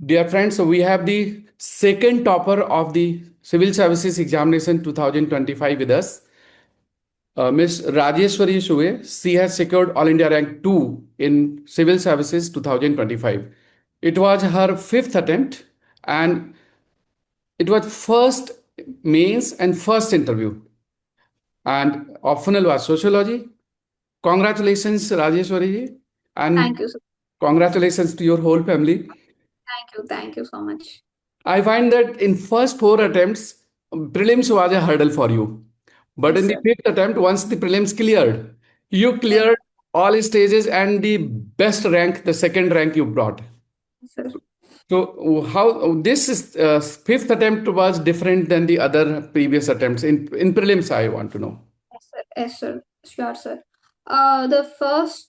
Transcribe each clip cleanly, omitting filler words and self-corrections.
Dear friends, so we have the second topper of the Civil Services Examination 2025 with us, Ms. Rajeshwari Suve. She has secured All India Rank 2 in Civil Services 2025. It was her fifth attempt and it was first mains and first interview. And optional was sociology. Congratulations, Rajeshwari ji, Thank and you. congratulations to your whole family. Thank you. Thank you so much. I find that in first four attempts, prelims was a hurdle for you. But Yes, in the sir. fifth attempt, once the prelims cleared, you Yes, cleared all stages and the best rank, the second rank you brought. sir. So how this is, fifth attempt was different than the other previous attempts in prelims? I want to know. Yes, sir. Yes, sir. Sure, sir. The first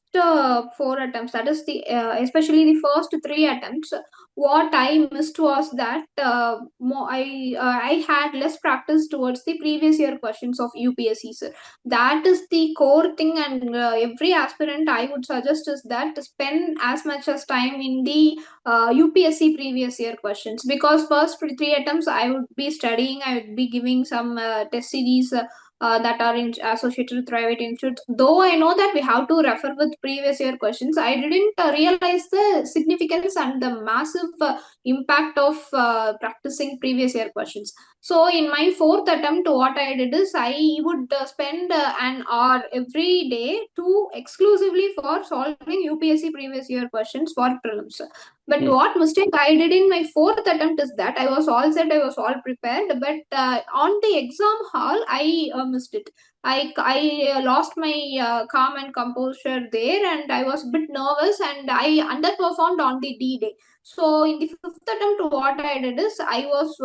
four attempts, that is especially the first three attempts, what I missed was that I had less practice towards the previous year questions of UPSC, sir. That is the core thing, and every aspirant I would suggest is that to spend as much as time in the UPSC previous year questions, because first three attempts I would be studying, I would be giving some test series. That are associated with private institutes. Though I know that we have to refer with previous year questions, I didn't realize the significance and the massive impact of practicing previous year questions. So, in my fourth attempt, what I did is I would spend an hour every day to exclusively for solving UPSC previous year questions for prelims. But Hmm. what mistake I did in my fourth attempt is that I was all set, I was all prepared, but on the exam hall, I missed it. I lost my calm and composure there, and I was a bit nervous, and I underperformed on the D day. So in the fifth attempt, what I did is I was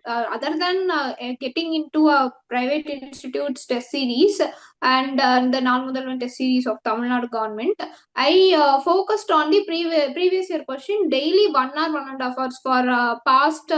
other than getting into a private institute's test series and the non-Mother test series of Tamil Nadu government. I focused on the previous year question daily 1 hour, 1.5 hours for past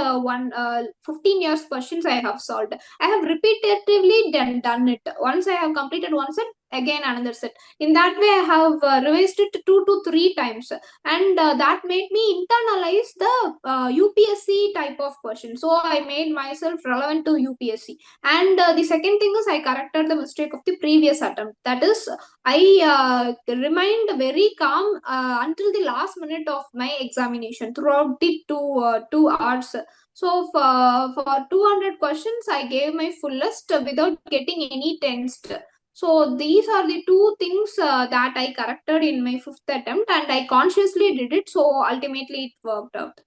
15 years questions I have solved. I have repetitively done it. Once I have completed one set, again another set. In that way, I have revised it 2 to 3 times, and that made me internalize the UPSC type of question. So I made myself relevant to UPSC. And the second thing is I corrected the mistake of the previous attempt. That is, I remained very calm until the last minute of my examination throughout the 2 hours. So for 200 questions, I gave my fullest without getting any tensed. So these are the two things that I corrected in my fifth attempt, and I consciously did it. So ultimately, it worked out.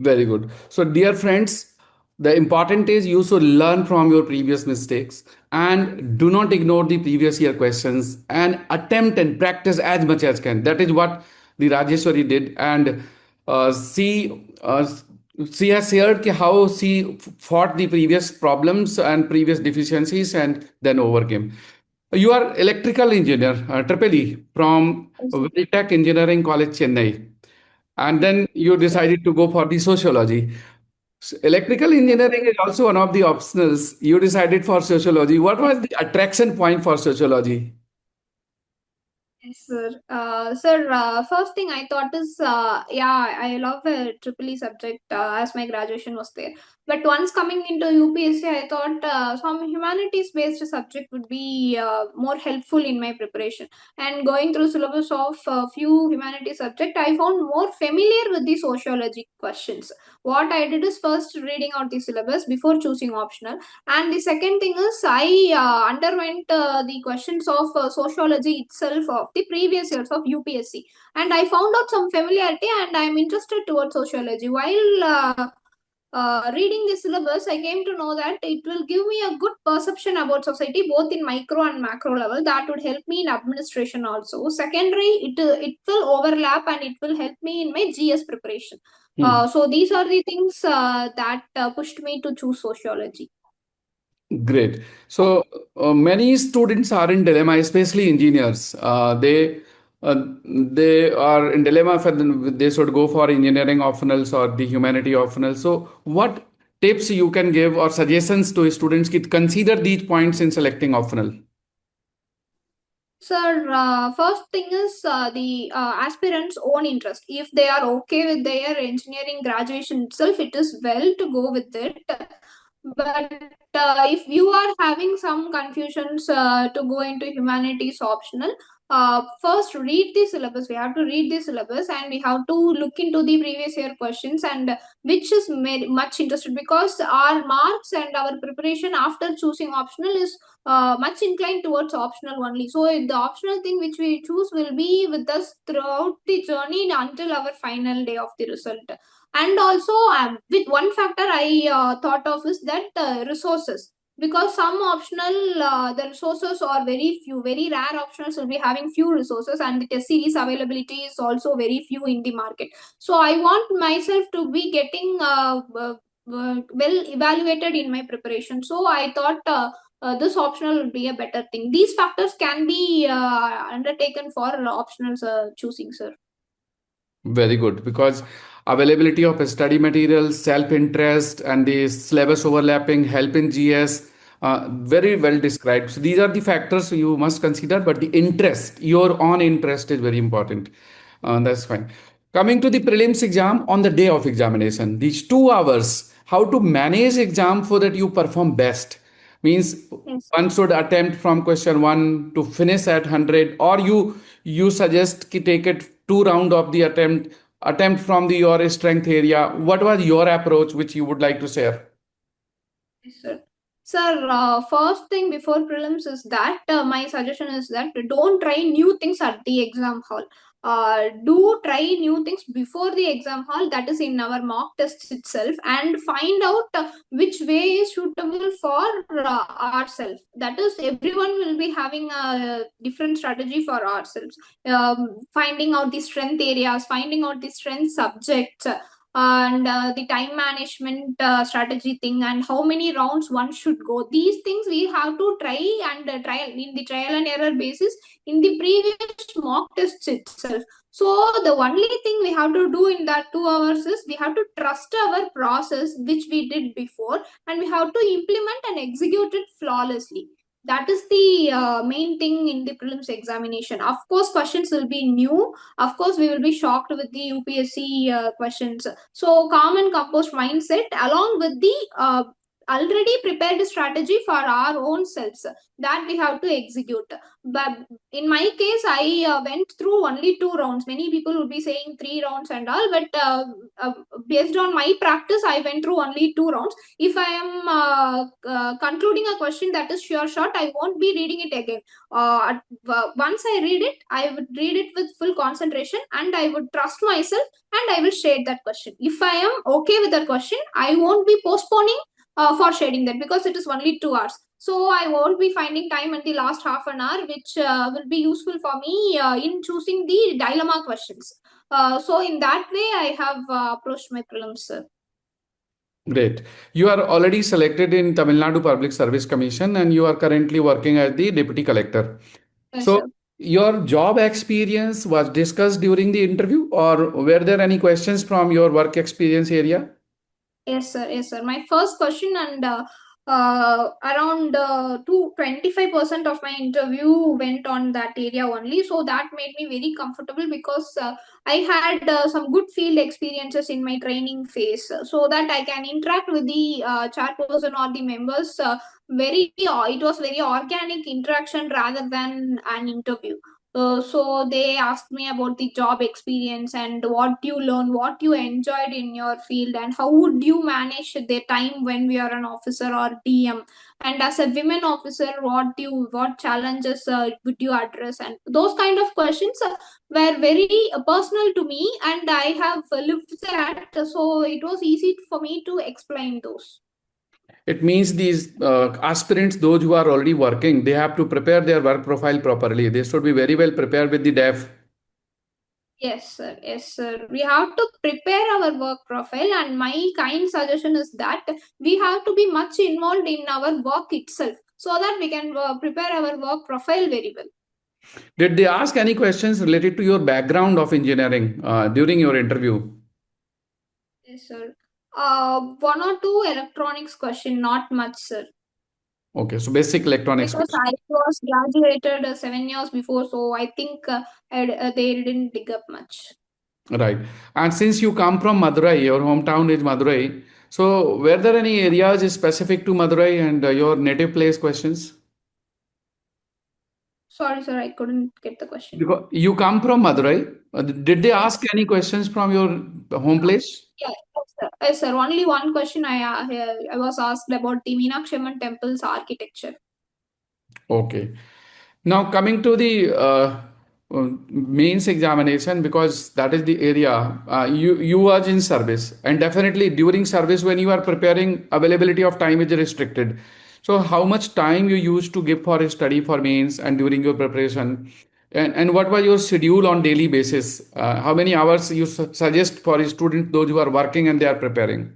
Very good. So, dear friends, the important is you should learn from your previous mistakes and do not ignore the previous year questions and attempt and practice as much as can. That is what the Rajeshwari did, and she has shared how she fought the previous problems and previous deficiencies and then overcame. You are electrical engineer, Triple E from Tech Engineering College, Chennai, and then you Yes, decided to go for the sociology. Electrical yes, engineering sir. is also one of the optionals. You decided for sociology. What was the attraction point for sociology? Yes, sir. First thing I thought is, I love a triple E subject as my graduation was there. But once coming into UPSC, I thought some humanities-based subject would be more helpful in my preparation. And going through syllabus of a few humanities subject, I found more familiar with the sociology questions. What I did is first reading out the syllabus before choosing optional, and the second thing is I underwent the questions of sociology itself of the previous years of UPSC, and I found out some familiarity, and I'm interested towards sociology. While reading the syllabus, I came to know that it will give me a good perception about society, both in micro and macro level. That would help me in administration also. Secondary, it will overlap and it will help me in my GS preparation. Hmm. So these are the things that pushed me to choose sociology. Great. So many students are in dilemma, especially engineers. They are in dilemma for they should go for engineering optionals or the humanity optionals. So what tips you can give or suggestions to students to consider these points in selecting optional? Sir, first thing is the aspirants' own interest. If they are okay with their engineering graduation itself, it is well to go with it. But if you are having some confusions to go into humanities optional, first read the syllabus. We have to read the syllabus and we have to look into the previous year questions and which is much interested, because our marks and our preparation after choosing optional is much inclined towards optional only. So the optional thing which we choose will be with us throughout the journey until our final day of the result. And also, with one factor I thought of is that resources. Because some optional, the resources are very few, very rare optionals will be having few resources, and the test series availability is also very few in the market. So I want myself to be getting well evaluated in my preparation. So I thought this optional will be a better thing. These factors can be undertaken for optionals choosing, sir. Very good, because availability of study materials, self-interest, and the syllabus overlapping, help in GS, very well described. So these are the factors you must consider, but the interest, your own interest is very important. That's fine. Coming to the prelims exam on the day of examination, these 2 hours, how to manage exam so that you perform best. Means Yes. one should attempt from question 1 to finish at 100, or you suggest ki take it 2 round of the attempt from the your strength area. What was your approach which you would like to share? Yes, sir. Sir, first thing before prelims is that my suggestion is that don't try new things at the exam hall. Do try new things before the exam hall, that is in our mock test itself, and find out which way is suitable for ourselves. That is, everyone will be having a different strategy for ourselves. Finding out the strength areas, finding out the strength subjects, and the time management strategy thing, and how many rounds one should go. These things we have to try and trial in the trial and error basis in the previous mock tests itself. So the only thing we have to do in that 2 hours is we have to trust our process which we did before, and we have to implement and execute it flawlessly. That is the main thing in the prelims examination. Of course, questions will be new. Of course, we will be shocked with the UPSC questions. So, calm and composed mindset along with the already prepared strategy for our own selves that we have to execute. But in my case, I went through only 2 rounds. Many people would be saying 3 rounds and all, but uh, based on my practice, I went through only 2 rounds. If I am concluding a question that is sure shot, I won't be reading it again. Once I read it, I would read it with full concentration and I would trust myself and I will shade that question. If I am okay with that question, I won't be postponing for shading that, because it is only 2 hours. So I won't be finding time in the last half an hour, which will be useful for me in choosing the dilemma questions. So in that way, I have approached my prelims, sir. Great. You are already selected in Tamil Nadu Public Service Commission and you are currently working as the deputy collector. Yes, So sir. your job experience was discussed during the interview, or were there any questions from your work experience area? Yes, sir. Yes, sir. My first question, and around 25% of my interview went on that area only. So that made me very comfortable, because I had some good field experiences in my training phase, so that I can interact with the chairperson or the members. It was very organic interaction rather than an interview. So they asked me about the job experience and what you learn, what you enjoyed in your field, and how would you manage the time when we are an officer or DM. And as a women officer, what challenges would you address? And those kind of questions were very personal to me, and I have lived that, so it was easy for me to explain those. It means these aspirants, those who are already working, they have to prepare their work profile properly. They should be very well prepared with the DEF. Yes, sir. Yes, sir. We have to prepare our work profile, and my kind suggestion is that we have to be much involved in our work itself, so that we can prepare our work profile very well. Did they ask any questions related to your background of engineering during your interview? Yes, sir. One or two electronics question, not much, sir. Okay, so basic electronics Because base. I was graduated 7 years before, so I think they didn't dig up much. Right. And since you come from Madurai, your hometown is Madurai. So were there any areas specific to Madurai and your native place questions? Sorry, sir, I couldn't get the question. Because you come from Madurai. Did they ask any questions from your home place? Yeah, yes, sir. Yes, sir. Only one question I was asked about the Meenakshi Amman temple's architecture. Okay. Now coming to the mains examination, because that is the area you are in service, and definitely during service when you are preparing, availability of time is restricted. So how much time you used to give for study for mains and during your preparation, and what was your schedule on daily basis? How many hours you suggest for students those who are working and they are preparing?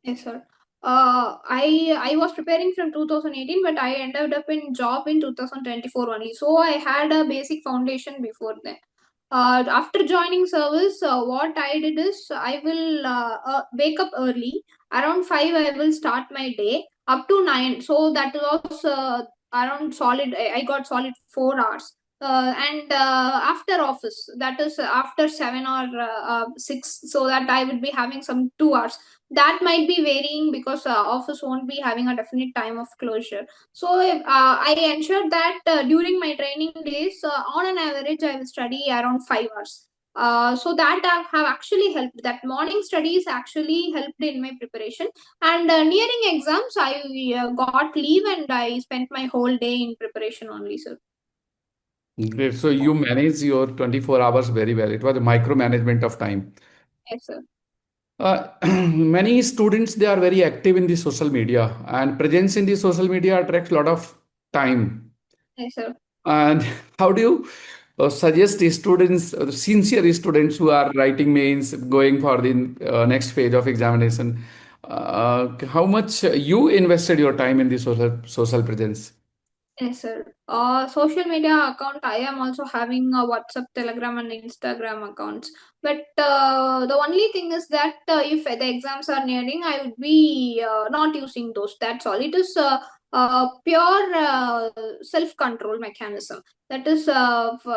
Yes, sir. I was preparing from 2018, but I ended up in job in 2024 only. So I had a basic foundation before then. After joining service, what I did is I will wake up early. Around 5, I will start my day up to 9. So that was around solid. I got solid 4 hours. And after office, that is after 7 or 6, so that I would be having some 2 hours. That might be varying because office won't be having a definite time of closure. So I ensured that during my training days, on an average, I will study around 5 hours. So that have actually helped. That morning studies actually helped in my preparation. And nearing exams, I got leave and I spent my whole day in preparation only, sir. Great. So you manage your 24 hours very well. It was a micromanagement of time. Yes, sir. Many students they are very active in the social media, and presence in the social media attracts a lot of time. Yes, sir. And how do you suggest the students, sincere students who are writing mains, going for the next phase of examination, how much you invested your time in the social presence? Yes, sir. Social media account. I am also having a WhatsApp, Telegram, and Instagram accounts. But the only thing is that if the exams are nearing, I would be not using those. That's all. It is pure self-control mechanism. That is,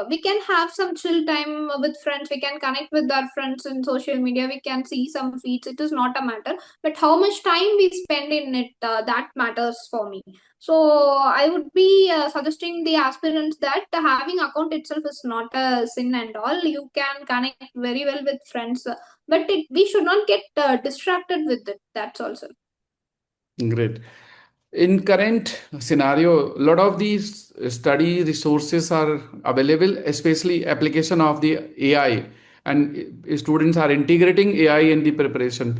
we can have some chill time with friends. We can connect with our friends in social media. We can see some feeds. It is not a matter. But how much time we spend in it, that matters for me. So I would be suggesting the aspirants that having account itself is not a sin and all. You can connect very well with friends, but we should not get distracted with it. That's also. Great. In current scenario, a lot of these study resources are available, especially application of the AI, and students are integrating AI in the preparation.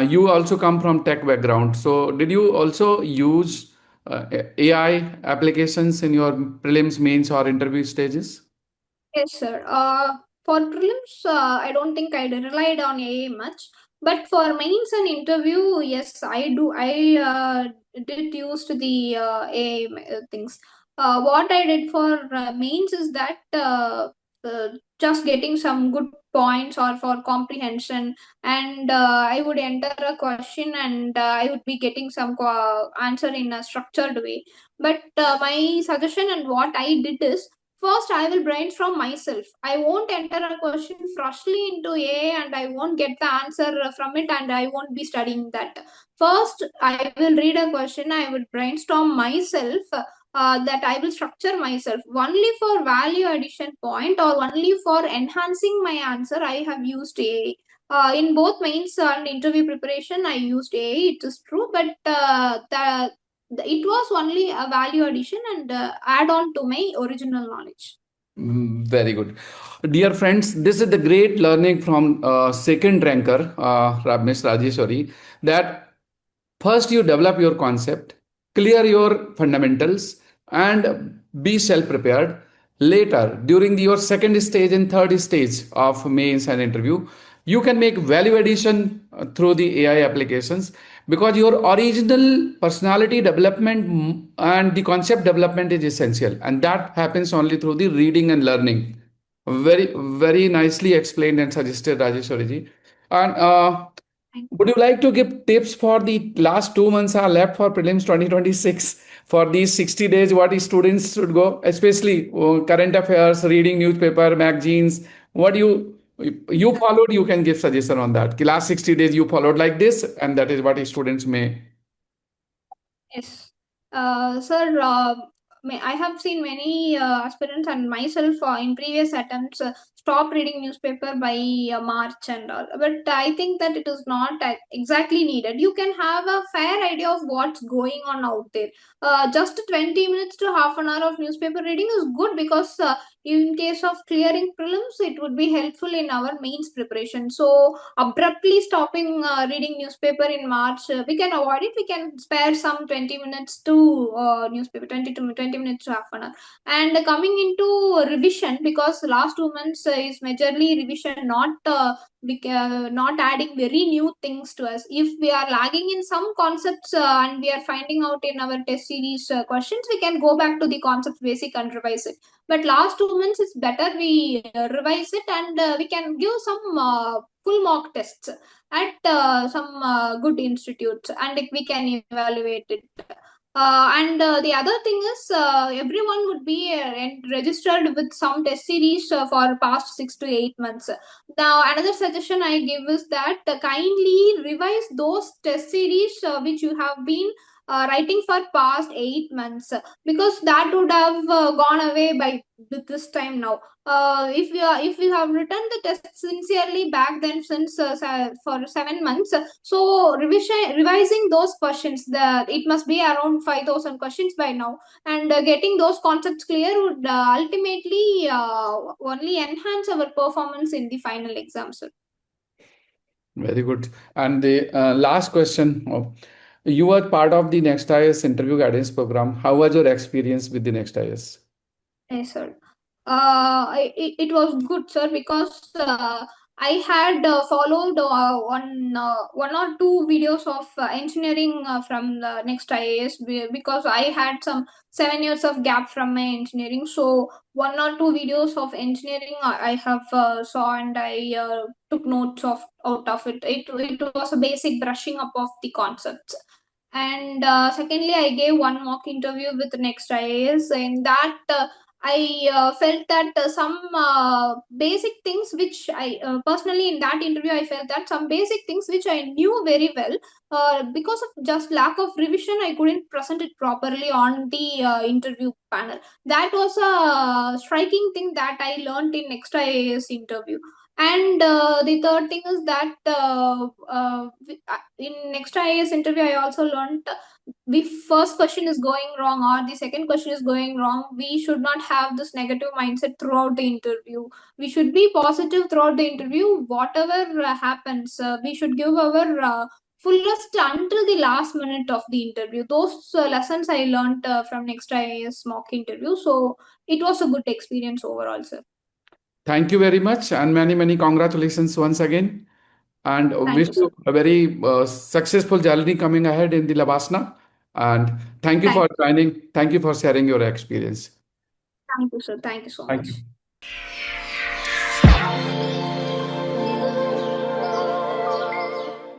You also come from tech background, so did you also use AI applications in your prelims, mains, or interview stages? Yes, sir. For prelims, I don't think I relied on AI much. But for mains and interview, yes, I do. I did use the AI things. What I did for mains is that just getting some good points or for comprehension, and I would enter a question and I would be getting some answer in a structured way. But my suggestion and what I did is first, I will brainstorm myself. I won't enter a question freshly into AI and I won't get the answer from it and I won't be studying that. First, I will read a question, I will brainstorm myself. That I will structure myself only for value addition point or only for enhancing my answer. I have used AI. In both mains and interview preparation, I used AI. It is true, but it was only a value addition and add on to my original knowledge. Very good. Dear friends, this is the great learning from second ranker, Miss Rajeshwari, that first you develop your concept, clear your fundamentals, and be self prepared. Later, during your second stage and third stage of mains and interview, you can make value addition through the AI applications, because your original personality development and the concept development is essential, and that happens only through the reading and learning. Very nicely explained and suggested, Rajeshwari ji. And Would you like to give tips for the last 2 months are left for prelims 2026 for these 60 days? What the students should go, especially current affairs, reading newspaper, magazines. What you followed? You can give suggestion on that. The last 60 days you followed like this, and that is what the students may. Yes. Sir, I have seen many aspirants and myself in previous attempts stop reading newspaper by March and all. But I think that it is not exactly needed. You can have a fair idea of what's going on out there. Just 20 minutes to half an hour of newspaper reading is good because in case of clearing prelims, it would be helpful in our mains preparation. So abruptly stopping reading newspaper in March, we can avoid it. We can spare some 20 minutes to newspaper, 20 to 20 minutes to half an hour. And coming into revision, because last 2 months is majorly revision, not adding very new things to us. If we are lagging in some concepts and we are finding out in our test series questions, we can go back to the concepts basic and revise it. But last 2 months it's better we revise it, and we can give some full mock tests at some good institutes, and we can evaluate it. And the other thing is, everyone would be registered with some test series for past 6 to 8 months. Now, another suggestion I give is that kindly revise those test series which you have been writing for past 8 months, because that would have gone away by this time now. If we have written the test sincerely back then since for 7 months, so revising those questions, it must be around 5,000 questions by now, and getting those concepts clear would ultimately only enhance our performance in the final exams. Very good. And the last question: you were part of the Next IAS interview guidance program. How was your experience with the Next IAS? Yes, sir. It was good, sir, because I had followed one or two videos of engineering from the Next IAS, because I had some 7 years of gap from my engineering. So one or two videos of engineering I have saw, and I took notes of out of it. It was a basic brushing up of the concepts. And secondly, I gave one mock interview with Next IAS. In that, I felt that some basic things which I personally in that interview, I felt that some basic things which I knew very well, because of just lack of revision, I couldn't present it properly on the interview panel. That was a striking thing that I learned in Next IAS interview. And the third thing is that in Next IAS interview, I also learned, if first question is going wrong or the second question is going wrong, we should not have this negative mindset throughout the interview. We should be positive throughout the interview. Whatever happens, we should give our fullest until the last minute of the interview. Those lessons I learned from Next IAS mock interview. So it was a good experience overall, sir. Thank you very much, and many, many congratulations once again. And Thank wish you, sir. you a very successful journey coming ahead in the Labasna. And thank you Thank for joining. Thank you for sharing your experience. Thank you, sir. Thank you so Thank much. you.